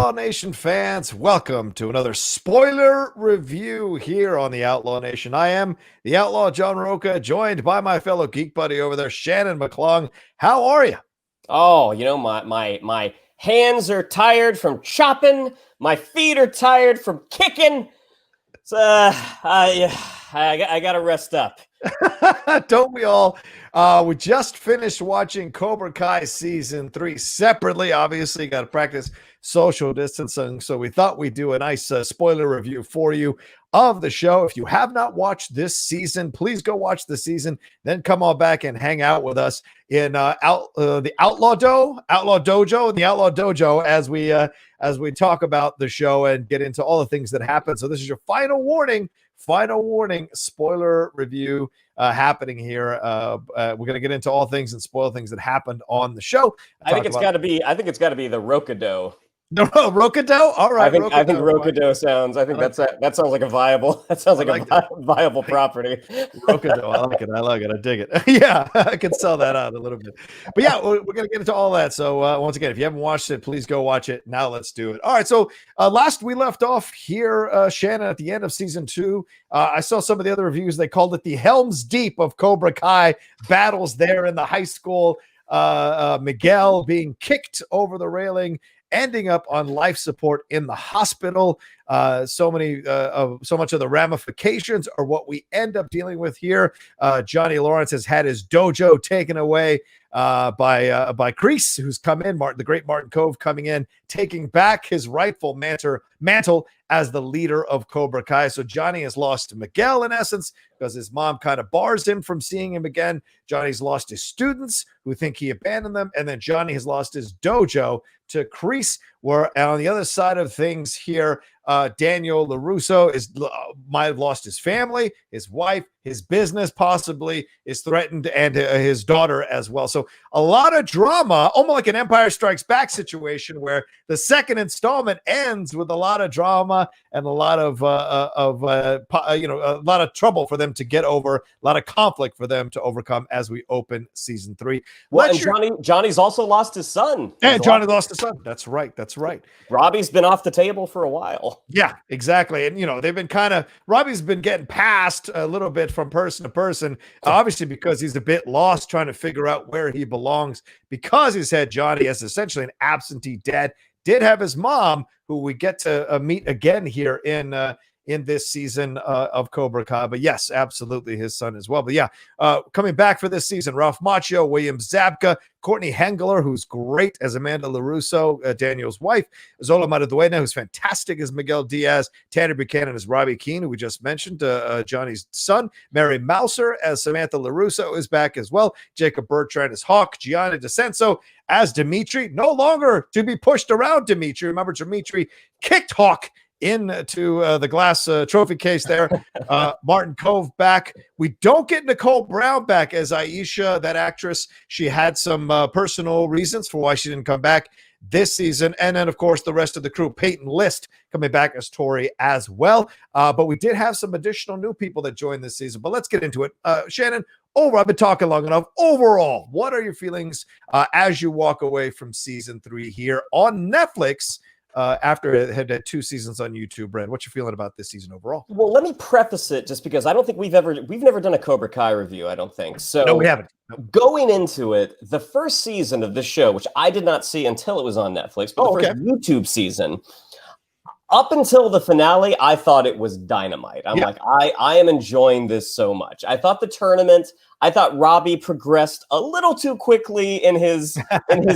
Outlaw Nation fans, welcome to another spoiler review here on the Outlaw Nation. I am the Outlaw John Rocha, joined by my fellow geek buddy over there, Shannon McClung. How are you? Oh, you know, my hands are tired from chopping. My feet are tired from kicking. So I got to rest up. Don't we all? We just finished watching Cobra Kai season 3 separately. Obviously, got to practice social distancing, so we thought we'd do a nice spoiler review for you of the show. If you have not watched this season, please go watch the season, then come on back and hang out with us in the Outlaw Dojo, and the Outlaw Dojo as we talk about the show and get into all the things that happen. So this is your final warning, spoiler review happening here. We're going to get into all things and spoil things that happened on the show. I think it's got to be the Rokado. No, Rokado. All right. I think Rokado sounds. I think that sounds like a viable. That sounds like a viable property. Rokado. I like it. I dig it. Yeah, I can sell that out a little bit. But yeah, we're gonna get into all that. So once again, if you haven't watched it, please go watch it. Now let's do it. All right. So last we left off here, Shannon, at the end of season 2. I saw some of the other reviews. They called it the Helm's Deep of Cobra Kai battles there in the high school. Miguel being kicked over the railing, ending up on life support in the hospital. So much of the ramifications are what we end up dealing with here. Johnny Lawrence has had his dojo taken away by Kreese, who's come in. The great Martin Kove coming in, taking back his rightful mantle as the leader of Cobra Kai. So Johnny has lost to Miguel in essence because his mom kind of bars him from seeing him again. Johnny's lost his students who think he abandoned them, and then Johnny has lost his dojo to Kreese. Where on the other side of things here, Daniel LaRusso might have lost his family, his wife, his business possibly is threatened, and his daughter as well. So a lot of drama, almost like an Empire Strikes Back situation, where the second installment ends with a lot of drama and a lot of a lot of trouble for them to get over, a lot of conflict for them to overcome as we open season 3. Well, and Johnny's also lost his son. And Johnny lost his son. That's right. Robbie's been off the table for a while. Yeah, exactly. And, they've been Robbie's been getting passed a little bit from person to person, obviously because he's a bit lost trying to figure out where he belongs, because he's had Johnny as essentially an absentee dad. Did have his mom, who we get to meet again here in this season of Cobra Kai. But yes, absolutely his son as well. But yeah, coming back for this season, Ralph Macchio, William Zabka, Courtney Hengler, who's great as Amanda LaRusso, Daniel's wife, Xolo Maridueña, who's fantastic as Miguel Diaz, Tanner Buchanan as Robbie Keane, who we just mentioned, Johnny's son, Mary Mouser as Samantha LaRusso is back as well, Jacon Bertrand as Hawk, Gianni Decenzo as Dimitri, no longer to be pushed around Dimitri. Remember, Dimitri kicked Hawk into the glass trophy case there. Martin Kove back. We don't get Nicole Brown back as Aisha, that actress. She had some personal reasons for why she didn't come back this season. And then, of course, the rest of the crew, Peyton List coming back as Tory as well. But we did have some additional new people that joined this season. But let's get into it. Shannon, I've been talking long enough. Overall, what are your feelings as you walk away from season 3 here on Netflix? After it had 2 seasons on YouTube, Brad, what's your feeling about this season overall? Well, let me preface it just because I don't think we've never done a Cobra Kai review. I don't think so. No, we haven't. Going into it, the first season of this show, which I did not see until it was on Netflix, but the first YouTube season, up until the finale, I thought it was dynamite. I'm like, I am enjoying this so much. I thought the tournament, I thought Robbie progressed a little too quickly in his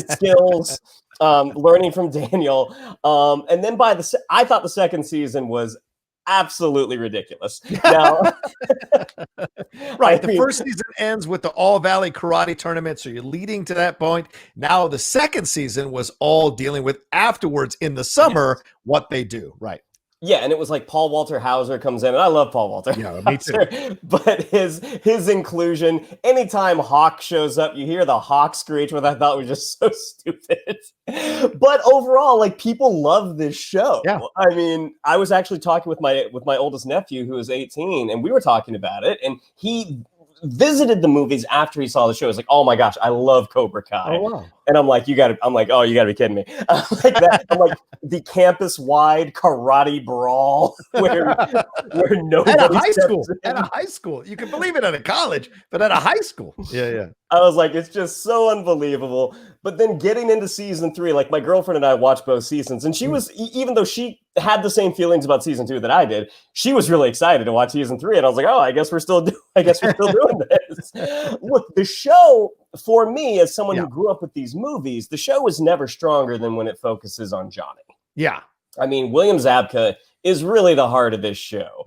skills. Learning from Daniel. And then I thought the second season was absolutely ridiculous. Now, right. The first season ends with the All Valley Karate Tournament. So you're leading to that point. Now the second season was all dealing with afterwards in the summer, what they do. Right. Yeah, and it was like Paul Walter Hauser comes in, and I love Paul Walter. Yeah, me too. But his inclusion, anytime Hawk shows up, you hear the Hawk screech, which I thought was just so stupid. But overall, like, people love this show. Yeah. I mean, I was actually talking with my oldest nephew, who is 18, and we were talking about it, and he visited the movies after he saw the show. He's like, oh my gosh, I love Cobra Kai. Oh, wow. And I'm like, oh, you gotta be kidding me. I'm like the campus-wide karate brawl where nobody at a high school. You can believe it at a college, but at a high school. Yeah. I was like, it's just so unbelievable. But then getting into season 3, like my girlfriend and I watched both seasons, and she was, even though she had the same feelings about season 2 that I did, she was really excited to watch season 3. And I was like, oh, I guess we're still doing this. Look, the show, for me, as someone who grew up with these movies, the show is never stronger than when it focuses on Johnny. Yeah. I mean, William Zabka is really the heart of this show.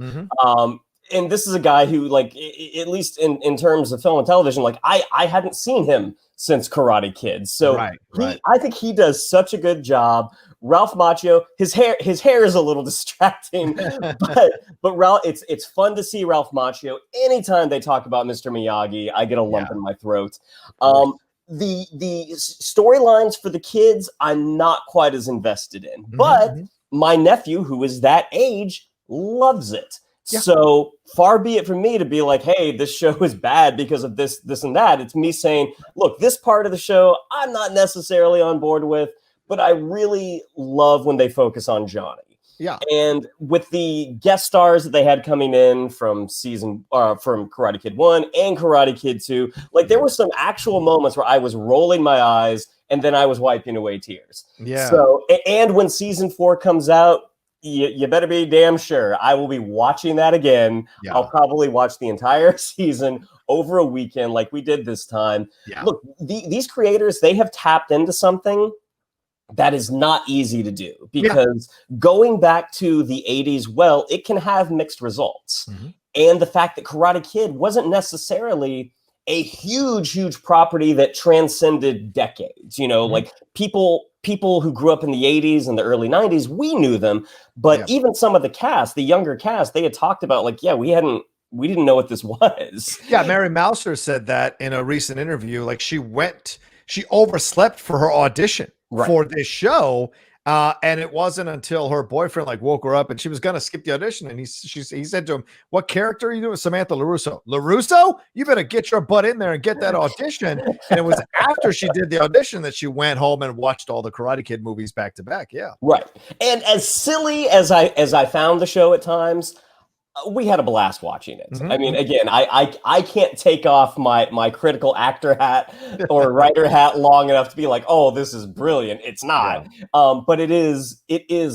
And this is a guy who, like, at least in terms of film and television, like I hadn't seen him since Karate Kid. So I think he does such a good job. Ralph Macchio, his hair is a little distracting, but Ralph, it's fun to see Ralph Macchio. Anytime they talk about Mr. Miyagi, I get a lump in my throat. The storylines for the kids, I'm not quite as invested in, but my nephew, who is that age, loves it. So far be it from me to be like, hey, this show is bad because of this, and that. It's me saying, look, this part of the show I'm not necessarily on board with, but I really love when they focus on Johnny. Yeah. And with the guest stars that they had coming in from from Karate Kid 1 and Karate Kid 2, like there were some actual moments where I was rolling my eyes and then I was wiping away tears. Yeah. So, and when season 4 comes out, you better be damn sure I will be watching that again. Yeah. I'll probably watch the entire season over a weekend like we did this time. Yeah. Look, these creators, they have tapped into something that is not easy to do because going back to the 80s, well, it can have mixed results. And the fact that Karate Kid wasn't necessarily a huge property that transcended decades, like people who grew up in the 80s and the early 90s, we knew them, but even some of the cast, the younger cast, they had talked about like, we didn't know what this was. Yeah, Mary Mouser said that in a recent interview, like she overslept for her audition for this show. And it wasn't until her boyfriend like woke her up and she was going to skip the audition. And he said to him, what character are you doing? Samantha LaRusso. LaRusso? You better get your butt in there and get that audition. And it was after she did the audition that she went home and watched all the Karate Kid movies back to back. Yeah. Right. And as silly as I found the show at times, we had a blast watching it. I mean, again, I can't take off my critical actor hat or writer hat long enough to be like, oh, this is brilliant. It's not. But it is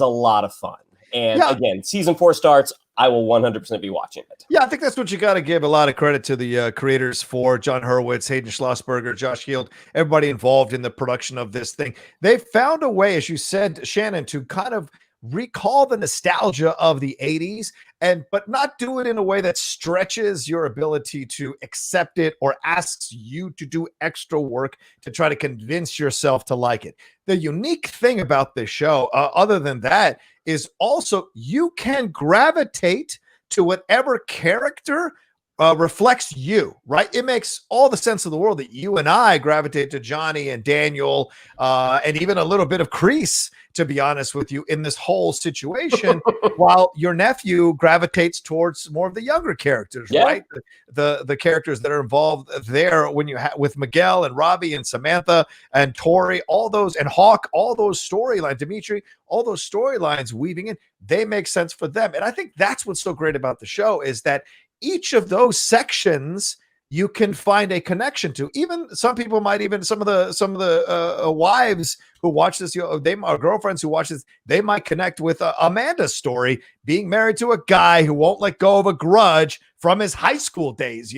a lot of fun. And again, season 4 starts. I will 100% be watching it. Yeah, I think that's what you got to give a lot of credit to the creators for. John Hurwitz, Hayden Schlossberger, Josh Heald, everybody involved in the production of this thing. They found a way, as you said, Shannon, to kind of recall the nostalgia of the 80s but not do it in a way that stretches your ability to accept it or asks you to do extra work to try to convince yourself to like it. The unique thing about this show, other than that, is also you can gravitate to whatever character reflects you, right? It makes all the sense of the world that you and I gravitate to Johnny and Daniel and even a little bit of Kreese, to be honest with you, in this whole situation, while your nephew gravitates towards more of the younger characters, right? The characters that are involved there when you with Miguel and Robbie and Samantha and Tory, all those, and Hawk, all those storylines, Dimitri, all those storylines weaving in, they make sense for them. And I think that's what's so great about the show is that each of those sections you can find a connection to. Even some people might, even some of the wives who watch this, they are girlfriends who watch this, they might connect with Amanda's story, being married to a guy who won't let go of a grudge from his high school days.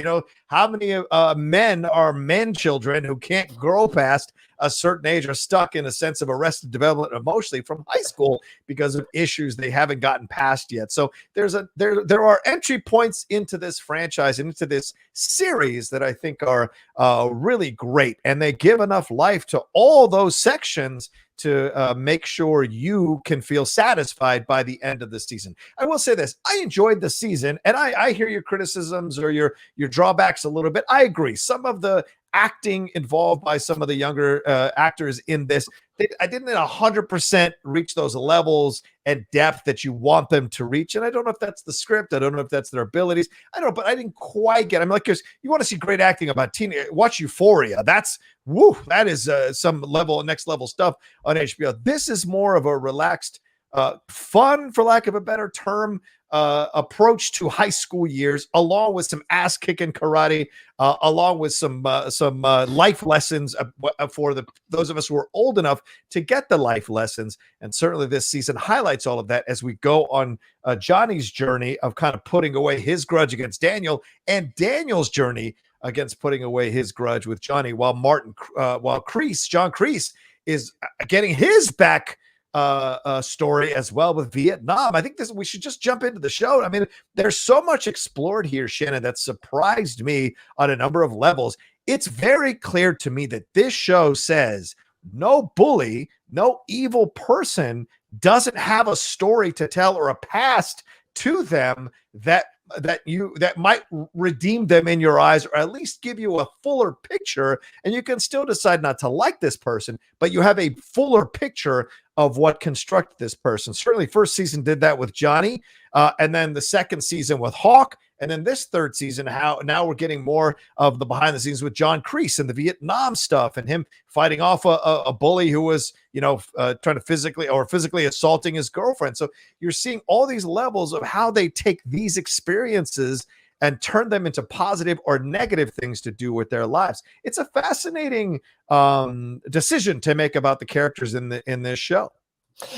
How many men are men children who can't grow past a certain age, are stuck in a sense of arrested development emotionally from high school because of issues they haven't gotten past yet. So there are entry points into this franchise and into this series that I think are really great, and they give enough life to all those sections to make sure you can feel satisfied by the end of the season. I will say this, I enjoyed the season, and I hear your criticisms or your drawbacks a little bit. I agree. Some of the acting involved by some of the younger actors in this. I didn't 100% reach those levels and depth that you want them to reach. And I don't know if that's the script. I don't know if that's their abilities. I don't know, but I didn't quite get it. I'm like, you want to see great acting about teen, watch Euphoria. That is some level, next level stuff on HBO. This is more of a relaxed, fun, for lack of a better term, approach to high school years, along with some ass kicking karate, along with some life lessons for those of us who are old enough to get the life lessons. And certainly this season highlights all of that as we go on Johnny's journey of kind of putting away his grudge against Daniel, and Daniel's journey against putting away his grudge with Johnny, while John Kreese is getting his back story as well with Vietnam. I think we should just jump into the show. I mean, there's so much explored here, Shannon, that surprised me on a number of levels. It's very clear to me that this show says no bully, no evil person doesn't have a story to tell or a past to them that might redeem them in your eyes, or at least give you a fuller picture. And you can still decide not to like this person, but you have a fuller picture of what constructed this person. Certainly first season did that with Johnny, and then the second season with Hawk, and then this third season, now we're getting more of the behind the scenes with John Kreese and the Vietnam stuff, and him fighting off a bully who was, trying to physically assaulting his girlfriend. So you're seeing all these levels of how they take these experiences and turn them into positive or negative things to do with their lives. It's a fascinating decision to make about the characters in this show.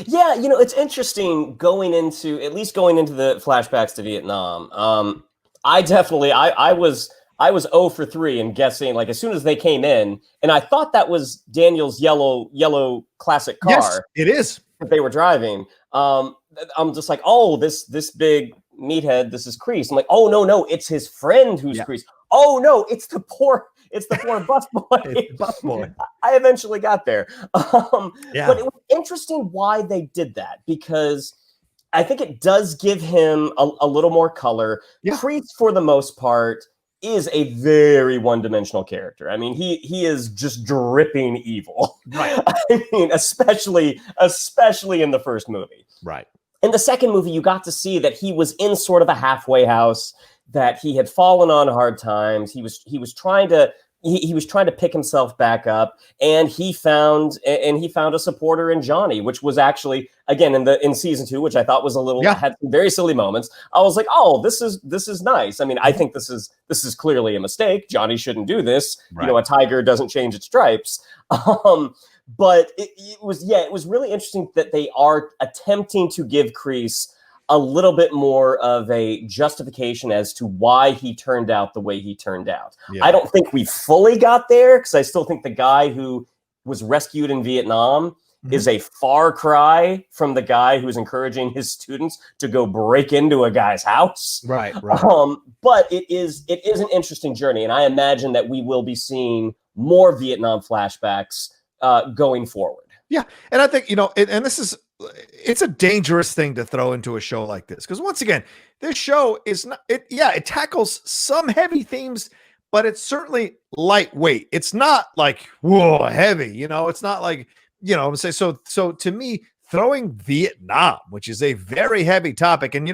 Yeah, it's interesting going into the flashbacks to Vietnam. I was 0 for 3 in guessing, like, as soon as they came in, and I thought that was Daniel's yellow classic car. Yes, it is. That they were driving. I'm just like, oh, this big meathead, this is Kreese. I'm like, oh no, it's his friend who's Kreese. Oh no, it's the poor bus boy. It's the bus boy. I eventually got there. But it was interesting why they did that, because I think it does give him a little more color. Yeah. Kreese, for the most part, is a very one-dimensional character. I mean, he is just dripping evil. Right. I mean, especially in the first movie. Right. In the second movie, you got to see that he was in sort of a halfway house, that he had fallen on hard times. He was trying to pick himself back up, and he found a supporter in Johnny, which was actually, again, in season 2, which I thought was had some very silly moments. I was like, oh, this is nice. I mean, I think this is clearly a mistake. Johnny shouldn't do this. Right. A tiger doesn't change its stripes. But it was really interesting that they are attempting to give Kreese a little bit more of a justification as to why he turned out the way he turned out. Yeah. I don't think we fully got there, because I still think the guy who was rescued in Vietnam is a far cry from the guy who's encouraging his students to go break into a guy's house. Right. But it is an interesting journey, and I imagine that we will be seeing more Vietnam flashbacks going forward. Yeah, and I think, and this is, it's a dangerous thing to throw into a show like this, because once again, this show is not, it tackles some heavy themes, but it's certainly lightweight. It's not like, whoa, heavy, it's not like, I'm saying, so to me, throwing Vietnam, which is a very heavy topic, and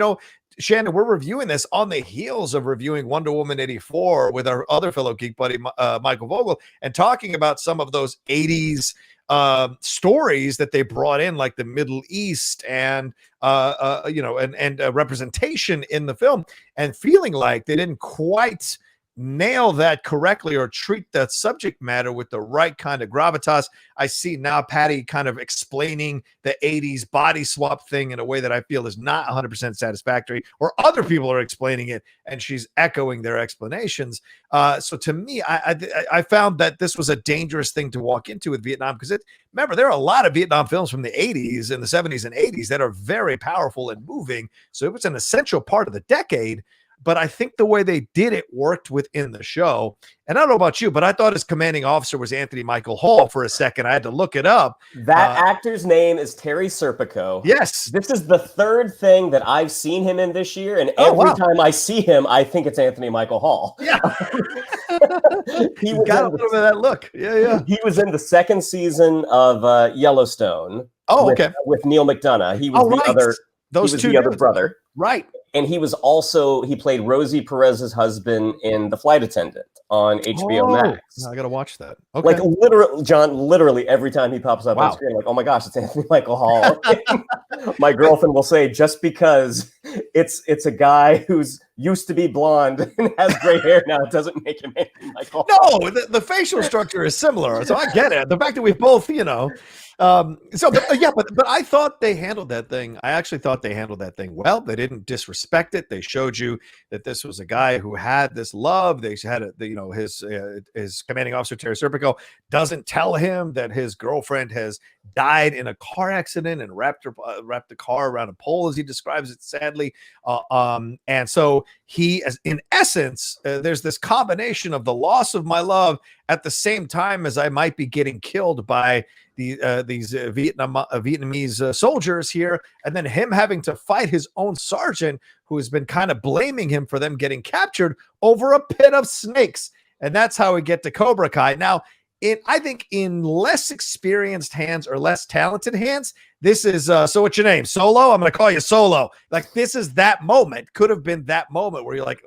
Shannon, we're reviewing this on the heels of reviewing Wonder Woman 84 with our other fellow geek buddy, Michael Vogel, and talking about some of those 80s stories that they brought in, like the Middle East and representation in the film, and feeling like they didn't quite nail that correctly or treat that subject matter with the right kind of gravitas. I see now Patty kind of explaining the 80s body swap thing in a way that I feel is not 100% satisfactory, or other people are explaining it and she's echoing their explanations. So to me, I found that this was a dangerous thing to walk into with Vietnam, because remember, there are a lot of Vietnam films from the 80s and the 70s and 80s that are very powerful and moving. So it was an essential part of the decade. But I think the way they did it worked within the show. And I don't know about you, but I thought his commanding officer was Anthony Michael Hall for a second. I had to look it up. That actor's name is Terry Serpico. Yes. This is the third thing that I've seen him in this year. And every time I see him, I think it's Anthony Michael Hall. Yeah. He got a little bit of that look. Yeah. He was in the second season of Yellowstone. Oh, okay. With Neil McDonough. He was the other brother. Right. And he played Rosie Perez's husband in The Flight Attendant on HBO Max. I got to watch that. Okay. Like literally every time he pops up on screen, like, oh my gosh, it's Anthony Michael Hall. My girlfriend will say, just because it's a guy who's used to be blonde and has gray hair now, it doesn't make him Anthony Michael Hall. No, the facial structure is similar. So I get it. The fact that we both, but I thought they handled that thing. I actually thought they handled that thing well. They didn't disrespect it. They showed you that this was a guy who had this love. They had his commanding officer Terry Serpico doesn't tell him that his girlfriend has died in a car accident and wrapped the car around a pole, as he describes it, sadly. And so he, as in essence, there's this combination of the loss of my love at the same time as I might be getting killed by these Vietnamese soldiers here, and then him having to fight his own sergeant who has been kind of blaming him for them getting captured over a pit of snakes. And that's how we get to Cobra Kai. Now, I think in less experienced hands or less talented hands, this is so what's your name? Solo? I'm going to call you Solo. Like, this is that moment. Could have been that moment where you're like,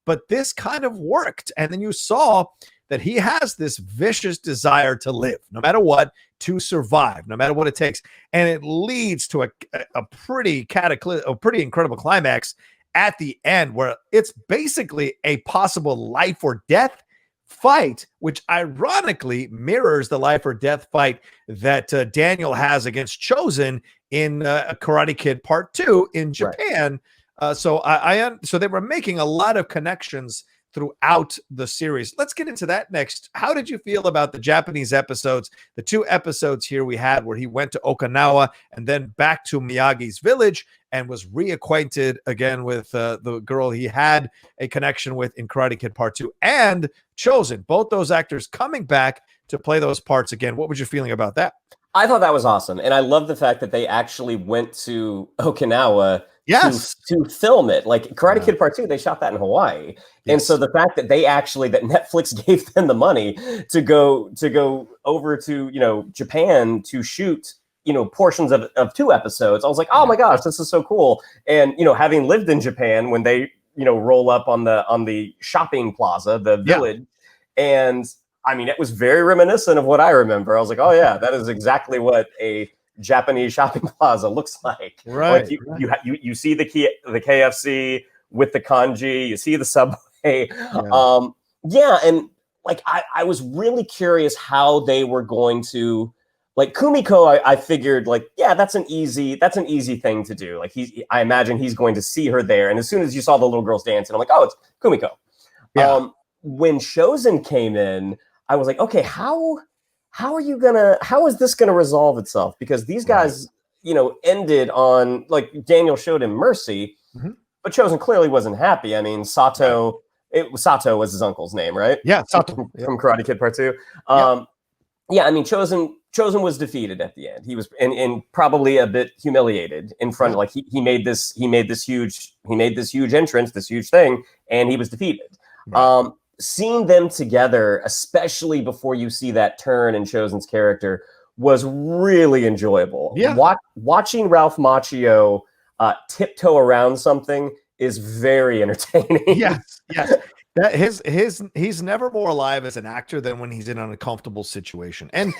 but this kind of worked. And then you saw that he has this vicious desire to live, no matter what, to survive, no matter what it takes. And it leads to a pretty incredible climax at the end, where it's basically a possible life or death fight, which ironically mirrors the life or death fight that Daniel has against Chozen in Karate Kid Part 2 in Japan. Right. So they were making a lot of connections throughout the series. Let's get into that next. How did you feel about the Japanese episodes? The 2 episodes here we had where he went to Okinawa and then back to Miyagi's village and was reacquainted again with the girl he had a connection with in Karate Kid Part 2, and Chozen. Both those actors coming back to play those parts again. What was your feeling about that? I thought that was awesome. And I love the fact that they actually went to Okinawa to film it. Like Karate Kid Part 2, they shot that in Hawaii. Yes. And so the fact that that Netflix gave them the money to go over to, Japan to shoot, portions of 2 episodes, I was like, oh my gosh, this is so cool. And, having lived in Japan, when they, roll up on the shopping plaza, the village, and I mean, it was very reminiscent of what I remember. I was like, oh yeah, that is exactly what a Japanese shopping plaza looks like. Right. Like you see the KFC with the kanji, you see the Subway. And like I was really curious how they were going to, like, Kumiko, I figured, like, yeah, that's an easy thing to do. Like, I imagine he's going to see her there, and as soon as you saw the little girls dancing, I'm like, oh, it's Kumiko. When Chozen came in, I was like, okay, how is this gonna resolve itself? Because these guys, ended on, like, Daniel showed him mercy, but Chozen clearly wasn't happy. I mean, Sato was his uncle's name, right? Yeah, Sato from Karate Kid Part 2. I mean, Chozen was defeated at the end. He was and probably a bit humiliated in front of, like, he made this huge entrance, this huge thing, and he was defeated. Right. Seeing them together, especially before you see that turn in Chozen's character, was really enjoyable. Yeah. Watching Ralph Macchio tiptoe around something is very entertaining. Yes. That he's never more alive as an actor than when he's in an uncomfortable situation. And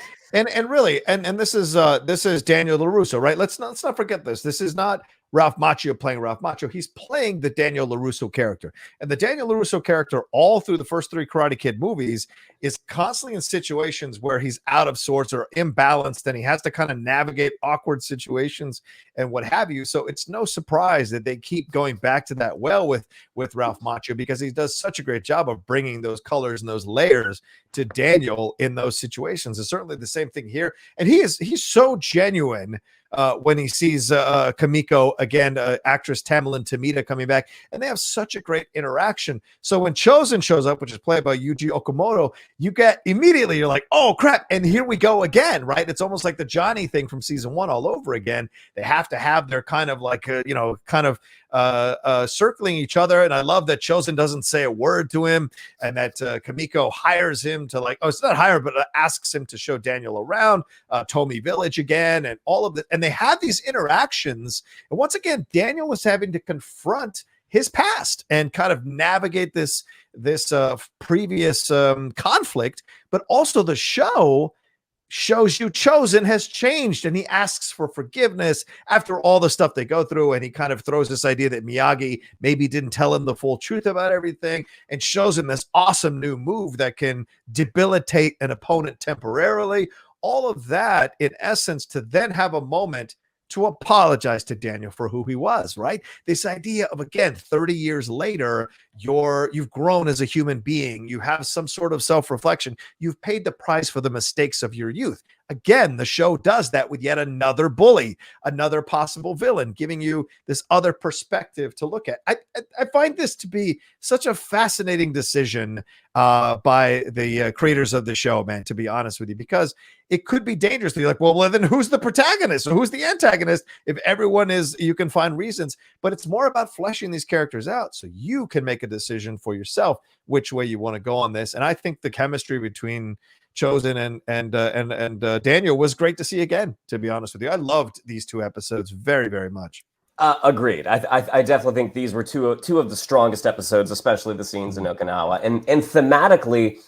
really, this is Daniel LaRusso, right? Let's not forget this. This is not Ralph Macchio playing Ralph Macchio. He's playing the Daniel LaRusso character. And the Daniel LaRusso character, all through the first 3 Karate Kid movies, is constantly in situations where he's out of sorts or imbalanced, and he has to kind of navigate awkward situations and what have you. So it's no surprise that they keep going back to that well with Ralph Macchio, because he does such a great job of bringing those colors and those layers to Daniel in those situations. It's certainly the same thing here. And he's so genuine when he sees Kumiko again, actress Tamlyn Tomita coming back, and they have such a great interaction. So when Chozen shows up, which is played by Yuji Okumuto, you're like, oh crap, and here we go again, right? It's almost like the Johnny thing from season 1 all over again. They have to have their kind of like circling each other. And I love that Chozen doesn't say a word to him, and that Kumiko hires him to it's not hire, but asks him to show Daniel around Tomi Village again, and all of that. And they have these interactions. And once again, Daniel was having to confront his past and kind of navigate this previous conflict, but also the show shows you Chozen has changed, and he asks for forgiveness after all the stuff they go through, and he kind of throws this idea that Miyagi maybe didn't tell him the full truth about everything, and shows him this awesome new move that can debilitate an opponent temporarily. All of that, in essence, to then have a moment to apologize to Daniel for who he was, right? This idea of, again, 30 years later, you've grown as a human being. You have some sort of self-reflection. You've paid the price for the mistakes of your youth. Again, the show does that with yet another bully, another possible villain, giving you this other perspective to look at. I find this to be such a fascinating decision by the creators of the show, man, to be honest with you, because it could be dangerous to be like, well, then who's the protagonist or who's the antagonist? If everyone is, you can find reasons, but it's more about fleshing these characters out so you can make a decision for yourself which way you want to go on this. And I think the chemistry between Chozen and Daniel was great to see again, to be honest with you. I loved these two episodes very, very much. Agreed. I definitely think these were two of the strongest episodes, especially the scenes in Okinawa. And thematically,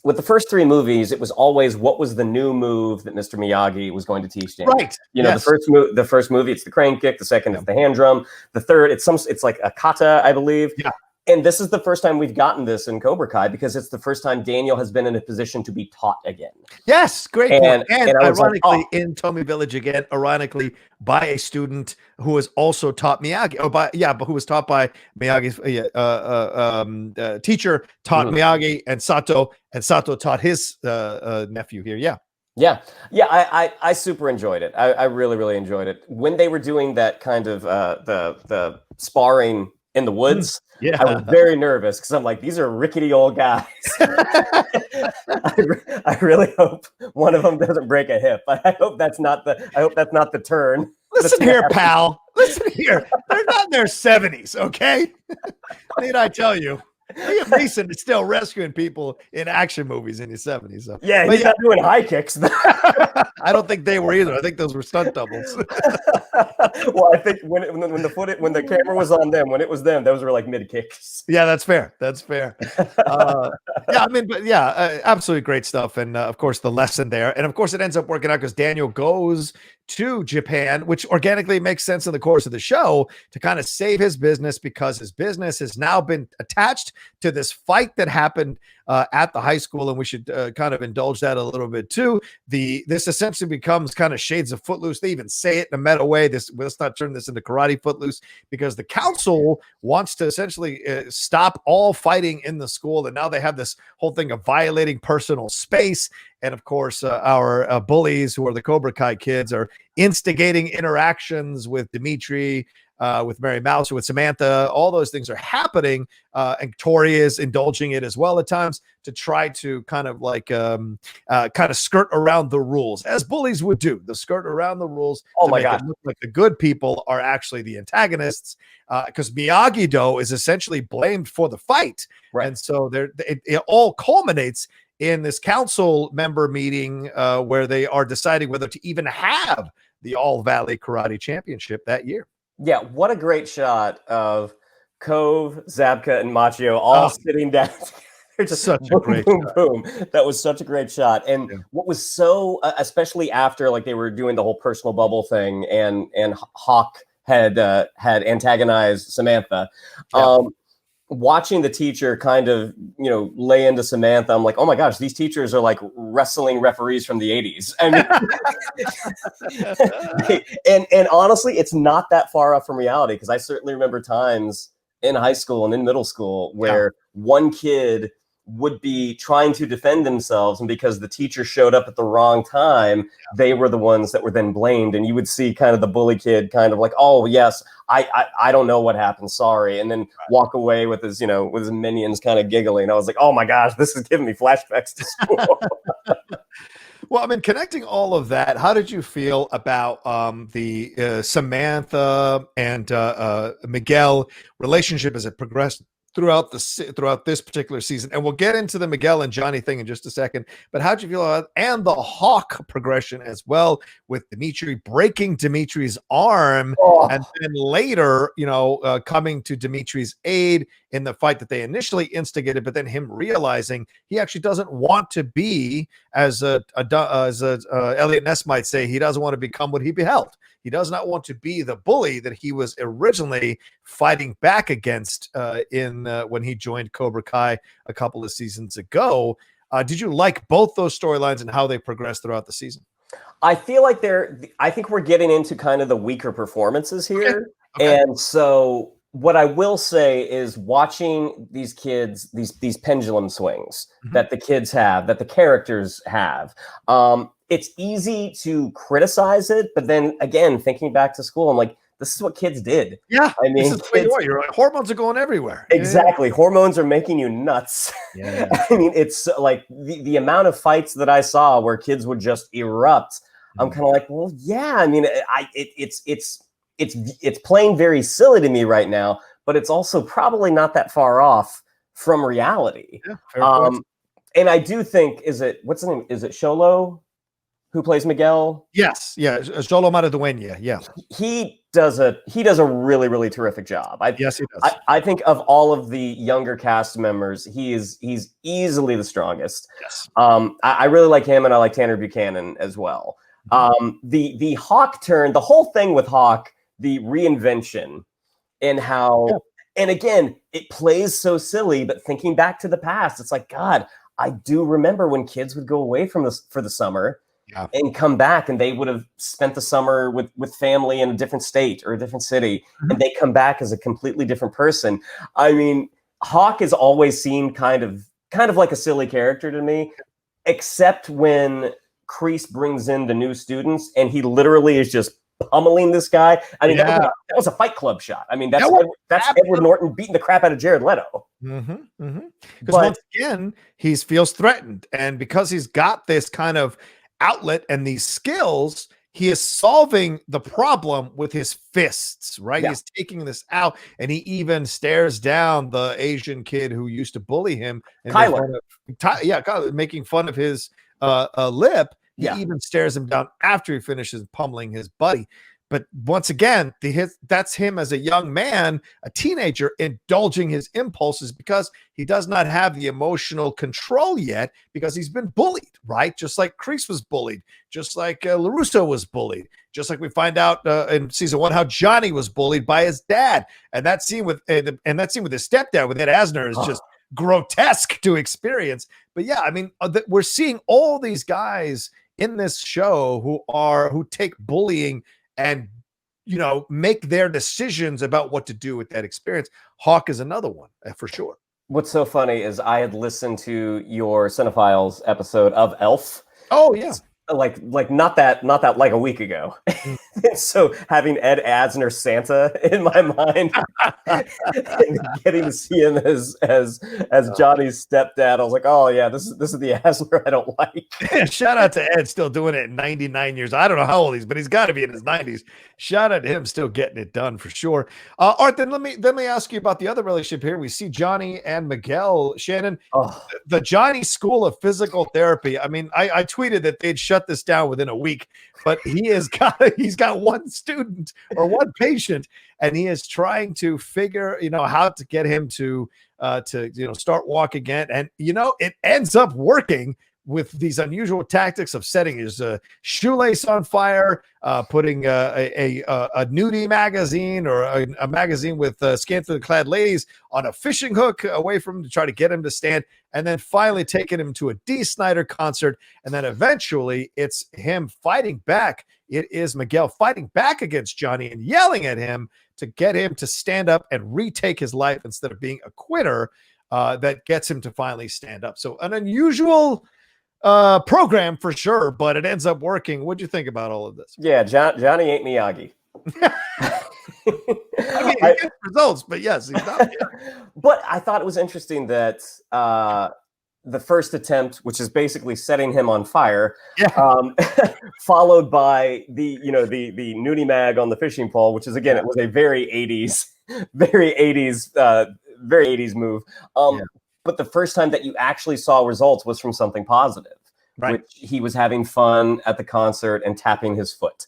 with the first three movies, it was always what was the new move that Mr. Miyagi was going to teach Daniel. Right. You know, yes. The first movie, it's the crane kick. The second is the hand drum. The third, it's like a kata, I believe. Yeah. And this is the first time we've gotten this in Cobra Kai, because it's the first time Daniel has been in a position to be taught again. Yes, great point. And ironically, like, in Tomi Village again, ironically, by a student who was also taught Miyagi, but who was taught by Miyagi's teacher, taught Miyagi and Sato taught his nephew here. Yeah. I super enjoyed it. I really, really enjoyed it. When they were doing that kind of the sparring in the woods, I was very nervous because I'm like, these are rickety old guys. I really hope one of them doesn't break a hip. I hope that's not the turn. Listen here, pal. Listen here. They're not in their 70s, okay? Need I tell you? Liam Neeson is still rescuing people in action movies in his 70s. So. Yeah, he's not doing high kicks. I don't think they were either. I think those were stunt doubles. Well, I think when the camera was on them, when it was them, those were like mid kicks. Yeah, that's fair. Absolutely great stuff. And of course, the lesson there. And of course, it ends up working out because Daniel goes to Japan, which organically makes sense in the course of the show, to kind of save his business, because his business has now been attached to this fight that happened at the high school, and we should kind of indulge that a little bit too. This essentially becomes kind of shades of Footloose. They even say it in a meta way. Let's not turn this into karate Footloose, because the council wants to essentially stop all fighting in the school, and now they have this whole thing of violating personal space. And of course, our bullies, who are the Cobra Kai kids, are instigating interactions with Dimitri, with Mary Mouse, with Samantha. All those things are happening, and Tory is indulging it as well at times to try to kind of skirt around the rules, as bullies would do. The skirt around the rules. Oh my God! It look like the good people are actually the antagonists, because Miyagi-Do is essentially blamed for the fight, right? And so it all culminates in this council member meeting where they are deciding whether to even have the All Valley Karate Championship that year. Yeah, what a great shot of Kove, Zabka, and Macchio all sitting down. Just such a great shot. Boom. That was such a great shot. And what was so, especially after like they were doing the whole personal bubble thing, and Hawk had antagonized Samantha. Watching the teacher kind of, lay into Samantha, I'm like, oh my gosh, these teachers are like wrestling referees from the 80s. I mean, and honestly, it's not that far off from reality, because I certainly remember times in high school and in middle school where one kid would be trying to defend themselves, and because the teacher showed up at the wrong time, they were the ones that were then blamed. And you would see kind of the bully kid kind of like, oh yes, I don't know what happened, sorry, and then walk away with his minions kind of giggling. I was like, oh my gosh, this is giving me flashbacks to school. Well, I mean, connecting all of that, how did you feel about the Samantha and Miguel relationship as it progressed throughout this particular season? And we'll get into the Miguel and Johnny thing in just a second. But how'd you feel about and the Hawk progression as well, with Dimitri breaking Dimitri's arm, and then later, coming to Dimitri's aid in the fight that they initially instigated, but then him realizing he actually doesn't want to be, as Elliot Ness might say, he doesn't want to become what he beheld. He does not want to be the bully that he was originally fighting back against when he joined Cobra Kai a couple of seasons ago. Did you like both those storylines and how they progressed throughout the season? I feel like I think we're getting into kind of the weaker performances here. Okay. And so what I will say is, watching these kids, these pendulum swings that the kids have, that the characters have, it's easy to criticize it, but then again, thinking back to school, I'm like, this is what kids did. Yeah, I mean, you're like, hormones are going everywhere. Exactly, hormones are making you nuts. Yeah, I mean, it's like the amount of fights that I saw where kids would just erupt. I'm kind of like, well, yeah. I mean, it's playing very silly to me right now, but it's also probably not that far off from reality. Yeah, and I do think, what's the name? Is it Xolo who plays Miguel? Yes, yeah, Xolo Maridueña. Yeah, he does a really, really terrific job. Yes, he does. I think of all of the younger cast members, he's easily the strongest. Yes. I really like him, and I like Tanner Buchanan as well. The Hawk turn, the whole thing with Hawk, the reinvention, and how, and again, it plays so silly, but thinking back to the past, it's like, God, I do remember when kids would go away for the summer. Yeah. And come back, and they would have spent the summer with family in a different state or a different city, and they come back as a completely different person. I mean, Hawk has always seemed kind of like a silly character to me, except when Kreese brings in the new students, and he literally is just pummeling this guy. I mean, that was a Fight Club shot. I mean, that's Edward Norton beating the crap out of Jared Leto. Because once again, he feels threatened, and because he's got this kind of outlet and these skills, he is solving the problem with his fists, right? Yeah. He's taking this out, and he even stares down the Asian kid who used to bully him, and Kyler, making fun of his lip. He even stares him down after he finishes pummeling his buddy. But once again, that's him as a young man, a teenager, indulging his impulses because he does not have the emotional control yet, because he's been bullied, right? Just like Kreese was bullied, just like LaRusso was bullied, just like we find out in season 1 how Johnny was bullied by his dad. And that scene with his stepdad with Ed Asner is just grotesque to experience. But yeah, I mean, we're seeing all these guys in this show who take bullying and make their decisions about what to do with that experience. Hawk is another one for sure. What's so funny is I had listened to your Cinephiles episode of Elf. Oh yeah. Like not that like a week ago. So having Ed Asner Santa in my mind, and getting to see him as Johnny's stepdad, I was like, oh yeah, this is the Asner I don't like. Shout out to Ed, still doing it at 99 years. I don't know how old he's, but he's got to be in his 90s. Shout out to him, still getting it done for sure. All right, then let me ask you about the other relationship here. We see Johnny and Miguel. Shannon, the Johnny School of Physical Therapy. I mean, I tweeted that they'd shut this down within a week, but he's got one student or one patient, and he is trying to figure how to get him to start walking again, and it ends up working with these unusual tactics of setting his shoelace on fire, putting a nudie magazine or a magazine with scantily clad ladies on a fishing hook away from him to try to get him to stand, and then finally taking him to a Dee Snider concert, and then eventually it's him fighting back. It is Miguel fighting back against Johnny and yelling at him to get him to stand up and retake his life instead of being a quitter. That gets him to finally stand up. So an unusual program for sure, but it ends up working. What'd you think about all of this? Yeah, Johnny ain't Miyagi. I mean, he gets results, but yes, he's not. But I thought it was interesting that the first attempt, which is basically setting him on fire, Yeah. followed by the nudie mag on the fishing pole, which is, again, it was a very 80s, very 80s move. But the first time that you actually saw results was from something positive, which he was having fun at the concert and tapping his foot.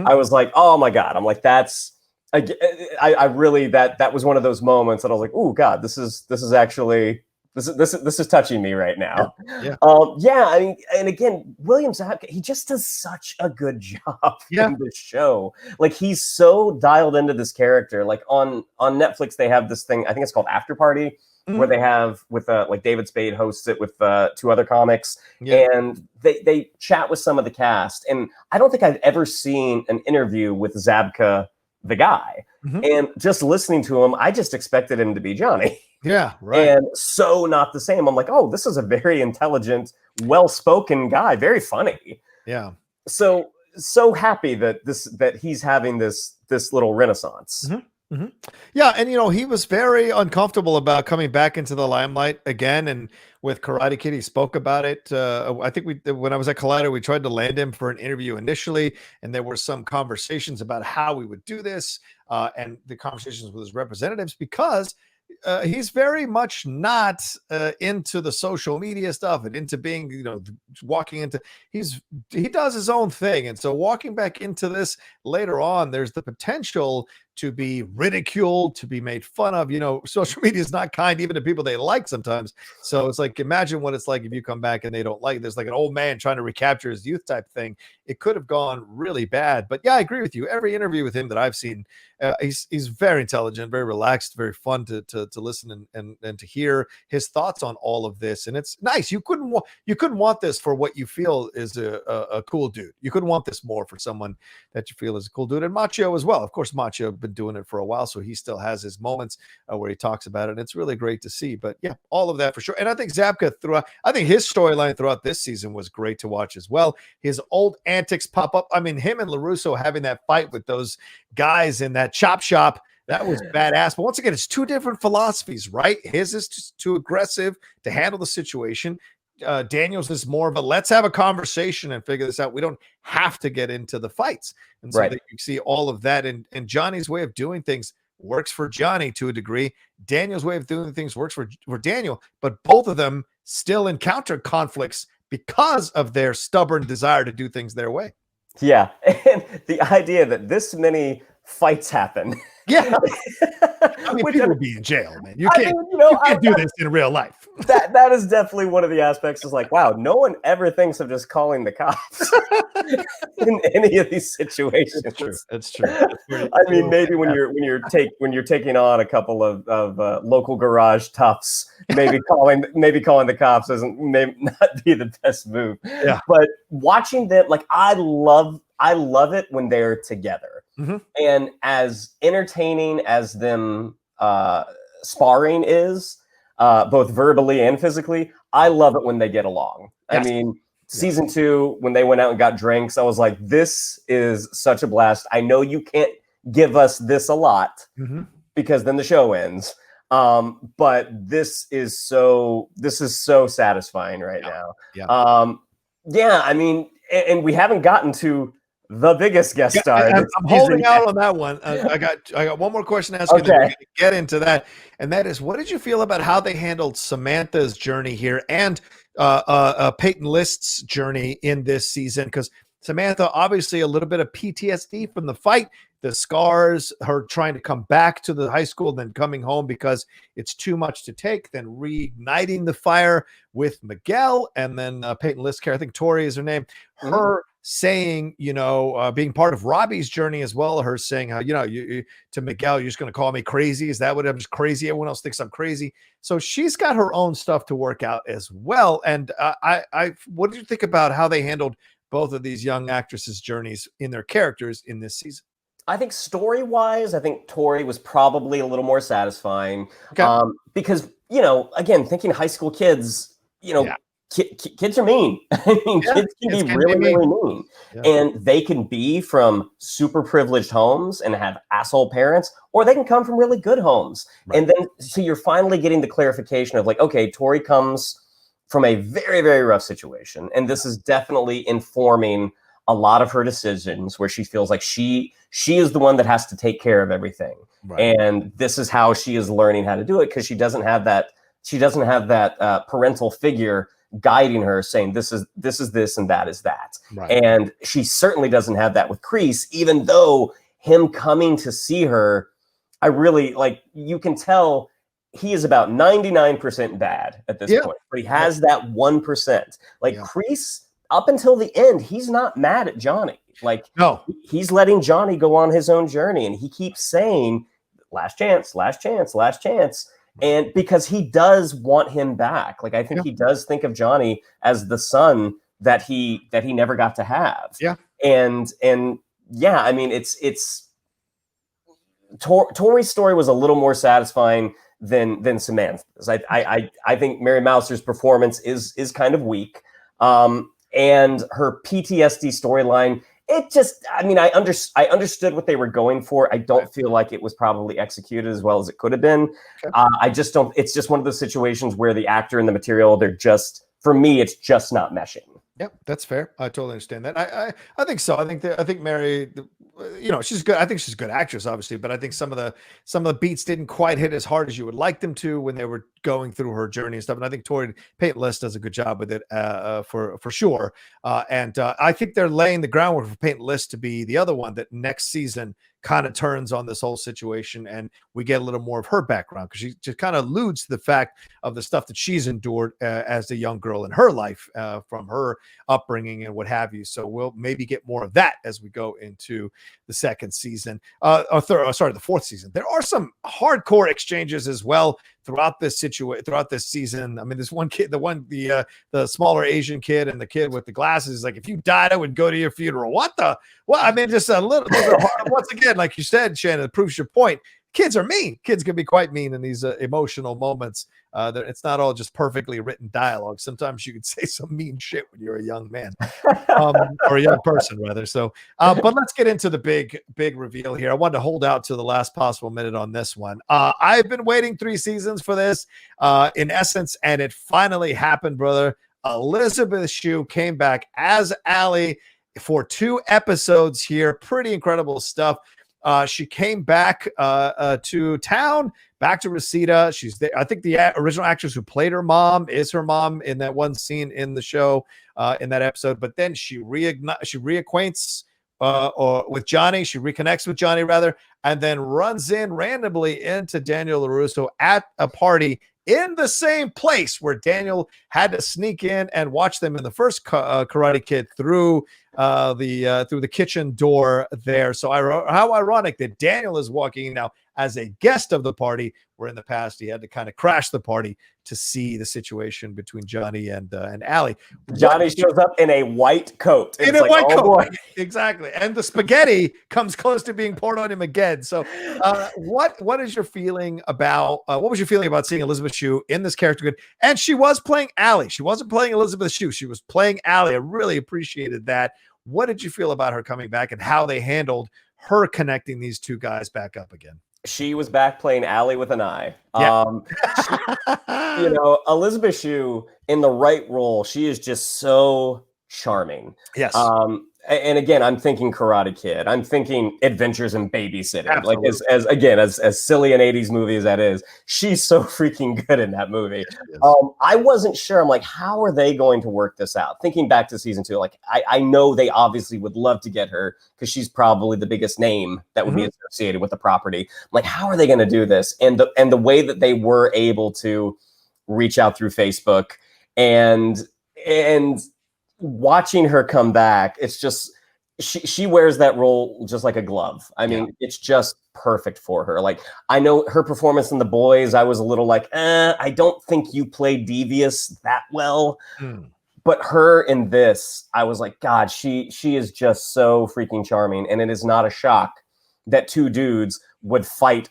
I was like, oh my God. I'm like, I really, that was one of those moments that I was like, oh God, this is actually, this is touching me right now. I mean, and again, William Zabka, he just does such a good job in this show. Like, he's so dialed into this character. Like on Netflix, they have this thing, I think it's called After Party, where they have with like David Spade hosts it with 2 other comics, and they chat with some of the cast. And I don't think I've ever seen an interview with Zabka, the guy. And just listening to him, I just expected him to be Johnny. Yeah, right. And so not the same. I'm like, oh, this is a very intelligent, well-spoken guy, very funny. Yeah. So happy that he's having this little renaissance. Yeah, and he was very uncomfortable about coming back into the limelight again. And with Karate Kid, he spoke about it. I think when I was at Collider, we tried to land him for an interview initially, and there were some conversations about how we would do this, and the conversations with his representatives, because he's very much not into the social media stuff and into being, walking into, he does his own thing. And so walking back into this later on, there's the potential to be ridiculed, to be made fun of. Social media is not kind even to people they like sometimes. So it's like, imagine what it's like if you come back and they don't like, there's like an old man trying to recapture his youth type thing. It could have gone really bad. But yeah, I agree with you. Every interview with him that I've seen, he's very intelligent, very relaxed, very fun to listen and to hear his thoughts on all of this. And it's nice. You couldn't want this for what you feel is a cool dude. You couldn't want this more for someone that you feel is a cool dude. And Macchio as well. Of course, Macchio been doing it for a while, so he still has his moments where he talks about it, and it's really great to see. But yeah, all of that for sure. And I think Zabka I think his storyline throughout this season was great to watch as well. His old antics pop up. I mean, him and LaRusso having that fight with those guys in that chop shop, that was badass. But once again, it's 2 different philosophies, right? His is just too aggressive to handle the situation. Daniel's is more of a let's have a conversation and figure this out. We don't have to get into the fights. And so that you see all of that, and Johnny's way of doing things works for Johnny to a degree. Daniel's way of doing things works for Daniel, but both of them still encounter conflicts because of their stubborn desire to do things their way. Yeah. And the idea that this many fights happen. Yeah. I mean, people would be in jail, man. You can't do this in real life. That is definitely one of the aspects. Is like, wow, no one ever thinks of just calling the cops in any of these situations. That's true. I mean, maybe when you're taking on a couple of local garage toughs, maybe calling the cops may not be the best move. Yeah. But watching them, like, I love it when they're together. And as entertaining as them sparring is, both verbally and physically, I love it when they get along. Yes. I mean, season 2, when they went out and got drinks, I was like, this is such a blast. I know you can't give us this a lot because then the show ends. But this is so satisfying right now. Yeah. I mean, and we haven't gotten to the biggest guest star. I'm holding out on that one. I got one more question to ask you. Then we're going to get into that, and that is, what did you feel about how they handled Samantha's journey here and Peyton List's journey in this season? Because Samantha, obviously, a little bit of PTSD from the fight, the scars, her trying to come back to the high school, then coming home because it's too much to take, then reigniting the fire with Miguel, and then Peyton List's character, I think Tory is her name, her saying, being part of Robbie's journey as well, her saying how, you to Miguel, you're just going to call me crazy. Is that what I'm just crazy? Everyone else thinks I'm crazy. So she's got her own stuff to work out as well. And what did you think about how they handled both of these young actresses' journeys in their characters in this season? I think story-wise, I think Tory was probably a little more satisfying. Because, again, thinking high school kids, kids are mean. I mean, kids can be really, really mean. Yeah. And they can be from super privileged homes and have asshole parents, or they can come from really good homes. Right. And then, so you're finally getting the clarification of like, okay, Tory comes from a very, very rough situation. And this is definitely informing a lot of her decisions where she feels like she is the one that has to take care of everything. Right. And this is how she is learning how to do it, because she doesn't have that parental figure guiding her, saying this is this and that is that. Right. And she certainly doesn't have that with Kreese, even though him coming to see her, I really like, you can tell he is about 99% bad at this point, but he has that 1%. Like Kreese, up until the end, he's not mad at Johnny. Like, no, he's letting Johnny go on his own journey, and he keeps saying, last chance, last chance, last chance. And because he does want him back. Like, I think he does think of Johnny as the son that he never got to have. Yeah. And yeah, I mean, it's Tori's story was a little more satisfying than Samantha's. I think Mary Mouser's performance is kind of weak. And her PTSD storyline, it just, I mean, I understood what they were going for. I don't feel like it was probably executed as well as it could have been. Okay. I just don't, it's just one of those situations where the actor and the material, they're just, for me, it's just not meshing. Yep, that's fair. I totally understand that. I think so. I think Mary, you know, she's good. I think she's a good actress, obviously, but I think some of the beats didn't quite hit as hard as you would like them to when they were going through her journey and stuff. And I think Peyton List does a good job with it for sure. And I think they're laying the groundwork for Peyton List to be the other one that next season kind of turns on this whole situation, and we get a little more of her background, because she just kind of alludes to the fact of the stuff that she's endured as a young girl in her life from her upbringing and what have you. So we'll maybe get more of that as we go into the second season, the fourth season. There are some hardcore exchanges as well throughout this season. I mean, this one kid, the smaller Asian kid and the kid with the glasses, like, if you died, I would go to your funeral. What? I mean, just a little. Once again, like you said, Shannon, it proves your point. Kids are mean. Kids can be quite mean in these emotional moments. It's not all just perfectly written dialogue. Sometimes you could say some mean shit when you're a young man, or a young person rather. So, but let's get into the big reveal here. I wanted to hold out to the last possible minute on this one. I've been waiting 3 seasons for this, in essence, and it finally happened, brother. Elizabeth Shue came back as Allie for 2 episodes here. Pretty incredible stuff. She came back to town, back to Reseda. She's there. I think the original actress who played her mom is her mom in that one scene in the show, in that episode. But then she reacquaints with Johnny. She reconnects with Johnny, rather, and then runs in randomly into Daniel LaRusso at a party in the same place where Daniel had to sneak in and watch them in the first Karate Kid through the kitchen door there. So how ironic that Daniel is walking in now as a guest of the party, where in the past he had to kind of crash the party to see the situation between Johnny and Allie. Johnny shows up in a white coat. In a white coat. Boy. Exactly. And the spaghetti comes close to being poured on him again. So what is your feeling about, what was your feeling about seeing Elizabeth Shue in this character? And she was playing Allie. She wasn't playing Elizabeth Shue. She was playing Allie. I really appreciated that. What did you feel about her coming back and how they handled her connecting these 2 guys back up again? She was back playing Allie with an eye. Yeah. Elizabeth Shue in the right role, she is just so charming. Yes. And again, I'm thinking Karate Kid. I'm thinking Adventures in Babysitting. Absolutely. Like as silly an 80s movie as that is, she's so freaking good in that movie. I wasn't sure. I'm like, how are they going to work this out? Thinking back to season 2, like I know they obviously would love to get her because she's probably the biggest name that would be associated with the property. I'm like, how are they going to do this? And the way that they were able to reach out through Facebook and watching her come back, it's just she wears that role just like a glove. I mean, it's just perfect for her. Like, I know her performance in The Boys, I was a little like, I don't think you played Devious that well. But her in this, I was like, God, she is just so freaking charming. And it is not a shock that 2 dudes would fight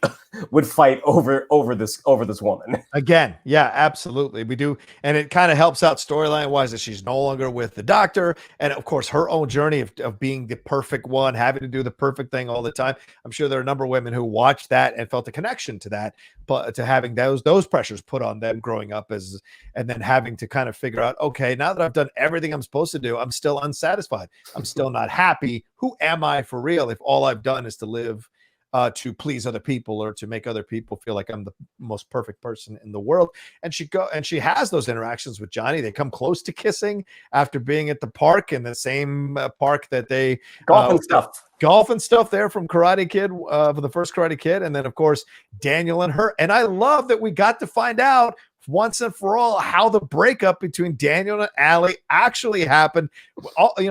over this woman again. Yeah, absolutely. We do. And it kind of helps out storyline wise that she's no longer with the doctor. And of course, her own journey of being the perfect one, having to do the perfect thing all the time. I'm sure there are a number of women who watched that and felt a connection to that, but to having those pressures put on them growing up and then having to kind of figure out, okay, now that I've done everything I'm supposed to do, I'm still unsatisfied. I'm still not happy. Who am I for real if all I've done is to live to please other people or to make other people feel like I'm the most perfect person in the world? And she has those interactions with Johnny. They come close to kissing after being at the park, in the same park that they golf and stuff there from Karate Kid, for the first Karate Kid. And then of course, Daniel and her. And I love that we got to find out once and for all how the breakup between Daniel and Allie actually happened.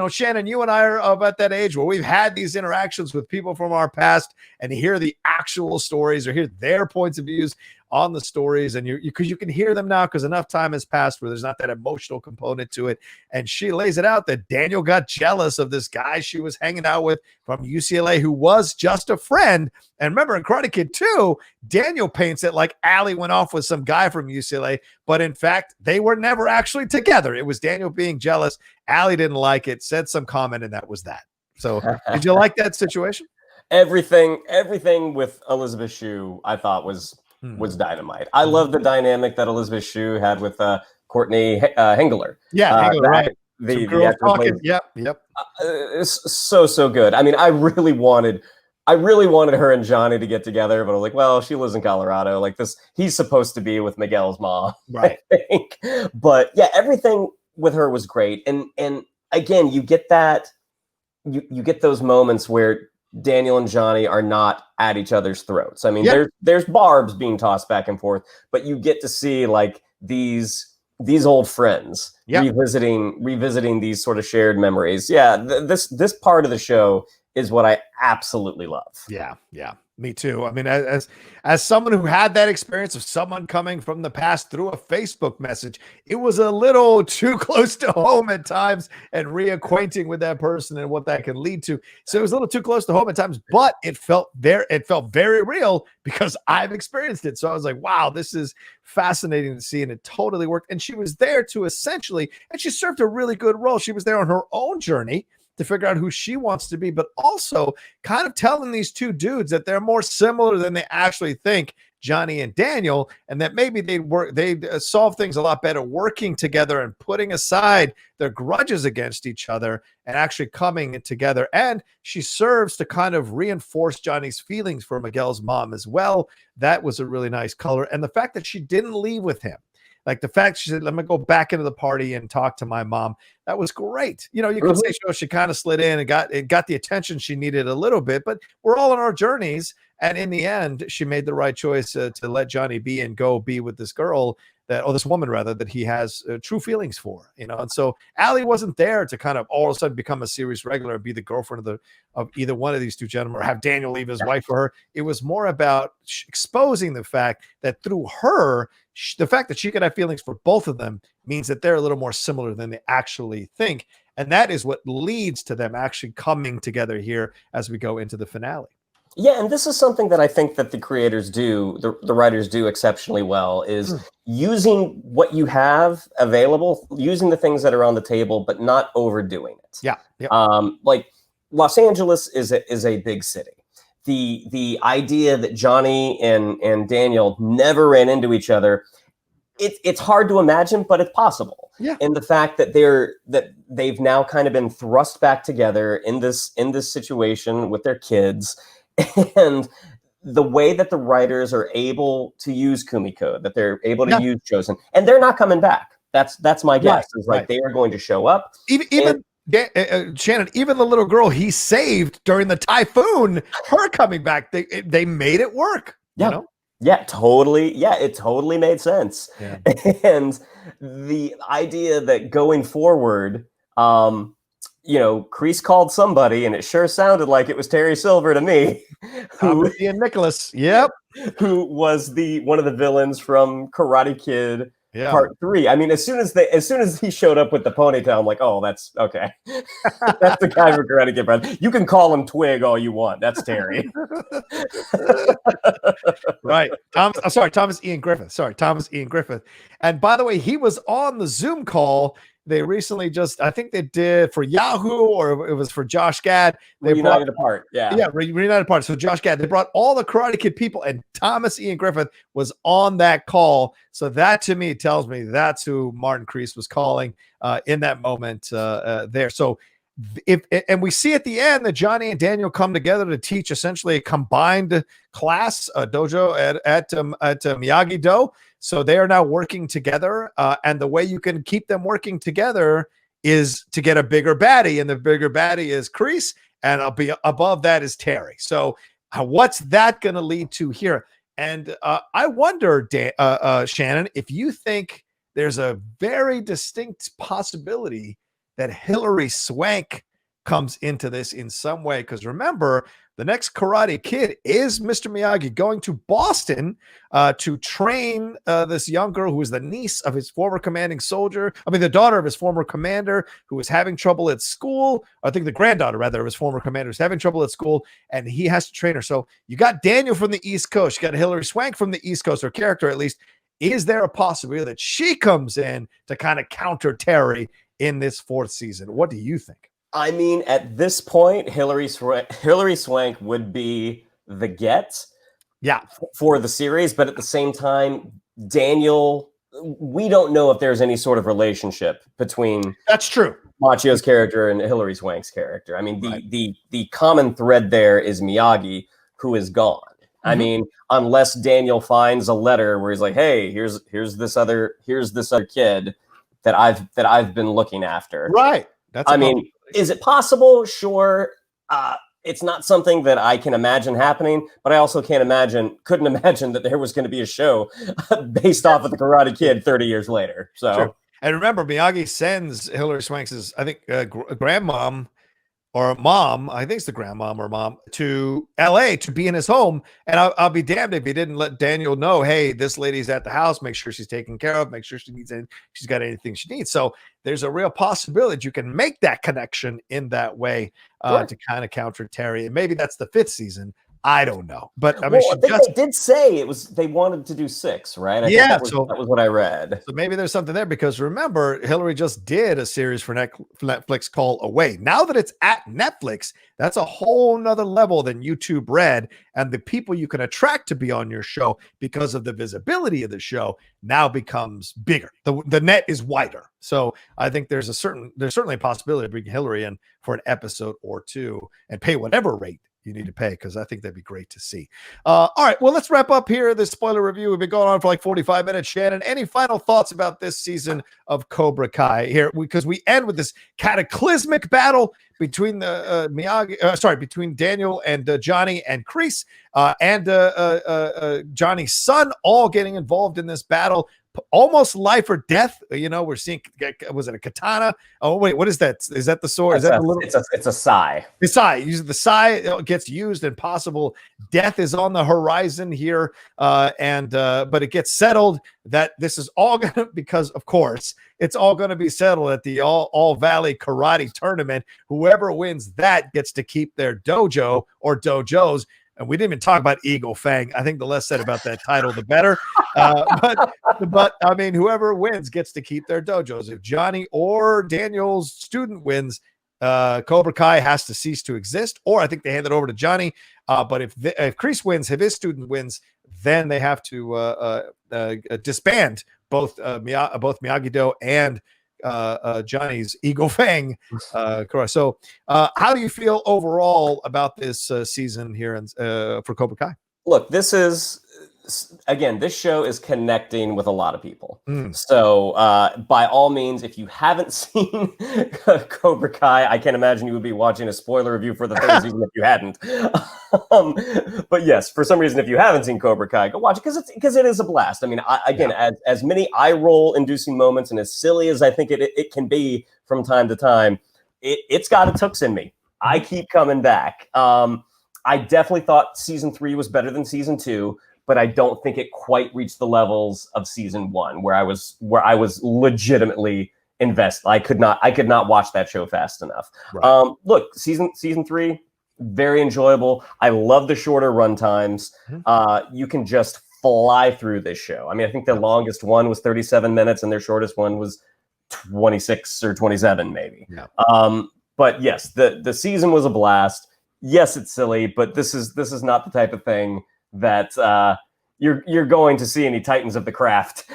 Shannon, you and I are about that age where we've had these interactions with people from our past and hear the actual stories or hear their points of views on the stories, and because you can hear them now because enough time has passed where there's not that emotional component to it. And she lays it out that Daniel got jealous of this guy she was hanging out with from UCLA who was just a friend. And remember, in Karate Kid 2, Daniel paints it like Allie went off with some guy from UCLA, but in fact, they were never actually together. It was Daniel being jealous. Allie didn't like it, said some comment, and that was that. So did you like that situation? Everything with Elizabeth Shue, I thought was dynamite. I love the dynamic that Elizabeth Shue had with Courtney Hengler. Yeah, Hengler, right. The talking. Yep. It's so good. I mean, I really wanted her and Johnny to get together, but I was like, well, she lives in Colorado. Like this, he's supposed to be with Miguel's mom, right? I think. But yeah, everything with her was great. And again, you get that, you get those moments where Daniel and Johnny are not at each other's throats. I mean, there's barbs being tossed back and forth, but you get to see like these old friends revisiting these sort of shared memories. Yeah, this part of the show is what I absolutely love. Yeah, me too. I mean, as someone who had that experience of someone coming from the past through a Facebook message, it was a little too close to home at times, and reacquainting with that person and what that can lead to. So it was a little too close to home at times, but it felt very real because I've experienced it. So I was like, wow, this is fascinating to see, and it totally worked. And she was there to essentially, and she served a really good role. She was there on her own journey to figure out who she wants to be, but also kind of telling these two dudes that they're more similar than they actually think, Johnny and Daniel, and that maybe they'd solve things a lot better working together and putting aside their grudges against each other and actually coming together. And she serves to kind of reinforce Johnny's feelings for Miguel's mom as well. That was a really nice color. And the fact that she didn't leave with him, like the fact she said, let me go back into the party and talk to my mom. That was great. You could say she kind of slid in and got the attention she needed a little bit, but we're all on our journeys. And in the end, she made the right choice to let Johnny be and go be with this girl this woman rather, that he has true feelings for, And so Allie wasn't there to kind of all of a sudden become a series regular and be the girlfriend of either one of these two gentlemen or have Daniel leave his wife for her. It was more about exposing the fact that through her, the fact that she could have feelings for both of them means that they're a little more similar than they actually think. And that is what leads to them actually coming together here as we go into the finale. Yeah, and this is something that I think that the creators do, the writers do exceptionally well, is using what you have available, using the things that are on the table, but not overdoing it. Yeah. Like Los Angeles is a big city. The idea that Johnny and Daniel never ran into each other, it's hard to imagine, but it's possible. Yeah. And the fact that they've now kind of been thrust back together in this situation with their kids. And the way that the writers are able to use Kumiko, that they're able to use Chozen, and they're not coming back. That's my guess. Is like they are going to show up. Even Shannon, even the little girl he saved during the typhoon, her coming back, they made it work. Yeah. Yeah, totally. Yeah, it totally made sense. Yeah. And the idea that going forward, Kreese called somebody, and it sure sounded like it was Terry Silver to me. Ian Nicholas, yep, who was one of the villains from Karate Kid Part 3. I mean, as soon as he showed up with the ponytail, I'm like, oh, that's okay. That's the guy for Karate Kid, brother. You can call him Twig all you want. That's Terry. Right. Thomas Ian Griffith. And by the way, he was on the Zoom call. They recently I think they did for Yahoo, or it was for Josh Gad. They reunited apart. Yeah, reunited apart. So Josh Gad, they brought all the Karate Kid people, and Thomas Ian Griffith was on that call. So that to me tells me that's who Martin Kreese was calling in that moment there. So and we see at the end that Johnny and Daniel come together to teach essentially a combined class, dojo at Miyagi-Do. So they are now working together, and the way you can keep them working together is to get a bigger baddie, and the bigger baddie is Kreese, and above that is Terry. So what's that going to lead to here? And I wonder, Shannon, if you think there's a very distinct possibility that Hilary Swank comes into this in some way, because remember, the next Karate Kid is Mr. Miyagi going to Boston to train this young girl who is the niece of his former commanding soldier. The daughter of his former commander who is having trouble at school. I think the granddaughter, rather, of his former commander is having trouble at school, and he has to train her. So you got Daniel from the East Coast. You got Hilary Swank from the East Coast, her character at least. Is there a possibility that she comes in to kind of counter Terry in this 4th season? What do you think? I mean, at this point, Hilary Swank would be the get for the series. But at the same time, Daniel, we don't know if there's any sort of relationship between that's true Macchio's character and Hilary Swank's character. I mean, the common thread there is Miyagi, who is gone. Mm-hmm. I mean, unless Daniel finds a letter where he's like, hey, here's this other kid that I've been looking after. Right. Is it possible? Sure. It's not something that I can imagine happening, but I also couldn't imagine that there was going to be a show based off of the Karate Kid 30 years later. So, sure. And remember, Miyagi sends Hilary Swank's, I think, grandmom or mom, I think it's the grandmom or mom, to LA to be in his home. And I'll be damned if he didn't let Daniel know, hey, this lady's at the house, make sure she's taken care of, make sure she's got anything she needs. So there's a real possibility that you can make that connection in that way to kind of counter Terry. And maybe that's the 5th season. I don't know. But I mean, they did say they wanted to do 6, right? I think that was what I read. So maybe there's something there, because remember, Hilary just did a series for Netflix called Away. Now that it's at Netflix, that's a whole nother level than YouTube Red, and the people you can attract to be on your show because of the visibility of the show now becomes bigger. The net is wider. So I think there's certainly a possibility of bringing Hilary in for an episode or 2 and pay whatever rate you need to pay, because I think that'd be great to see. All right, well, let's wrap up here this spoiler review. We've been going on for like 45 minutes. Shannon, any final thoughts about this season of Cobra Kai here? Because we end with this cataclysmic battle between between Daniel and Johnny and Kreese and Johnny's son, all getting involved in this battle. Almost life or death. We're seeing, was it a katana? Oh, wait, what is that? Is that the sword? It's a sai. The sai. The sai gets used, and possible death is on the horizon here. But it gets settled that this is all going to, because of course, it's all going to be settled at the All Valley Karate Tournament. Whoever wins that gets to keep their dojo or dojos. And we didn't even talk about Eagle Fang. I think the less said about that title, the better. But I mean, whoever wins gets to keep their dojos. If Johnny or Daniel's student wins, Cobra Kai has to cease to exist, or I think they hand it over to Johnny. But if Kreese wins, if his student wins, then they have to disband both Miyagi-Do and Johnny's Eagle Fang. So how do you feel overall about this season here for Cobra Kai? Look, this show is connecting with a lot of people. So by all means, if you haven't seen Cobra Kai, I can't imagine you would be watching a spoiler review for the 3rd season if you hadn't. But yes, for some reason, if you haven't seen Cobra Kai, go watch it, because it is a blast. I mean, as many eye roll inducing moments and as silly as I think it can be from time to time, it's got its hooks in me. I keep coming back. I definitely thought season 3 was better than season 2. but I don't think it quite reached the levels of season 1 where I was legitimately invested. I could not watch that show fast enough. Right. Look, season 3, very enjoyable. I love the shorter run times. You can just fly through this show. I mean, I think their longest one was 37 minutes and their shortest one was 26 or 27 maybe. Yeah. But yes, the season was a blast. Yes, it's silly, but this is not the type of thing that you're going to see any Titans of the Craft.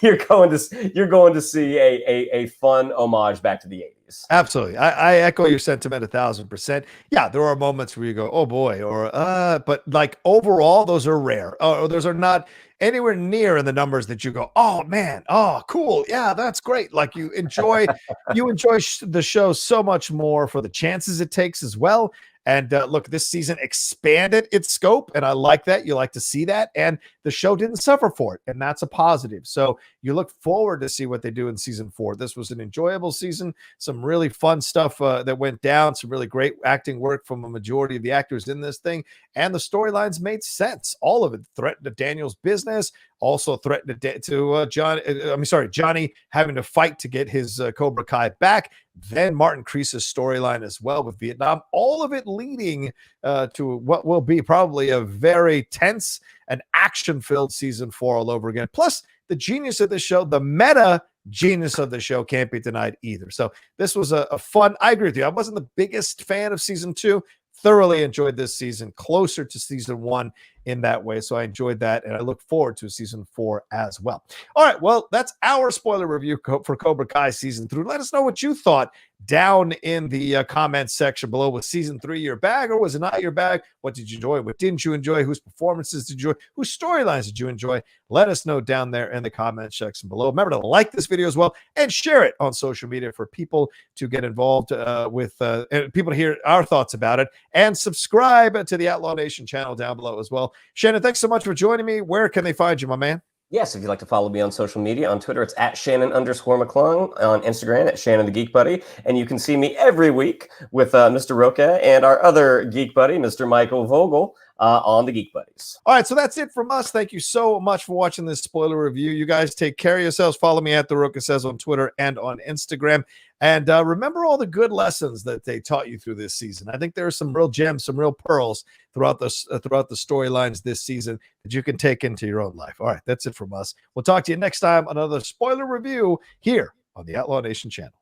you're going to see a fun homage back to the 80s. Absolutely. I echo your sentiment 1,000%. Yeah, there are moments where you go, oh boy, or but like overall, those are rare. Oh, those are not anywhere near in the numbers that you go, oh man, oh cool, yeah, that's great. Like you enjoy the show so much more for the chances it takes as well. And look, this season expanded its scope, and I like that. You like to see that, and the show didn't suffer for it, and that's a positive. So you look forward to see what they do in season 4. This was an enjoyable season, some really fun stuff that went down, some really great acting work from a majority of the actors in this thing, and the storylines made sense. All of it threatened to Daniel's business, also threatened to Johnny having to fight to get his Cobra Kai back. Then Martin Kreese's storyline as well with Vietnam, all of it leading to what will be probably a very tense and action-filled season 4 all over again. Plus, the genius of the show, the meta genius of the show can't be denied either. So this was a fun, I agree with you. I wasn't the biggest fan of season 2. Thoroughly enjoyed this season, closer to season 1 in that way. So I enjoyed that, and I look forward to season 4 as well. All right, well, that's our spoiler review for Cobra Kai season 3. Let us know what you thought down in the comments section below. Was season 3 your bag, or was it not your bag? What did you enjoy? What didn't you enjoy? Whose performances did you enjoy? Whose storylines did you enjoy? Let us know down there in the comment section below. Remember to like this video as well and share it on social media for people to get involved with people to hear our thoughts about it, and subscribe to the Outlaw Nation channel down below as well. Shannon, thanks so much for joining me. Where can they find you, my man? Yes, if you'd like to follow me on social media, on Twitter, it's at Shannon_McClung, on Instagram, at Shannon the Geek Buddy, and you can see me every week with Mr. Rocha and our other Geek Buddy, Mr. Michael Vogel, on the Geek Buddies. All right, so that's it from us. Thank you so much for watching this spoiler review. You guys take care of yourselves. Follow me at The Rocha Says on Twitter and on Instagram. And remember all the good lessons that they taught you through this season. I think there are some real gems, some real pearls throughout the storylines this season that you can take into your own life. All right, that's it from us. We'll talk to you next time on another spoiler review here on the Outlaw Nation channel.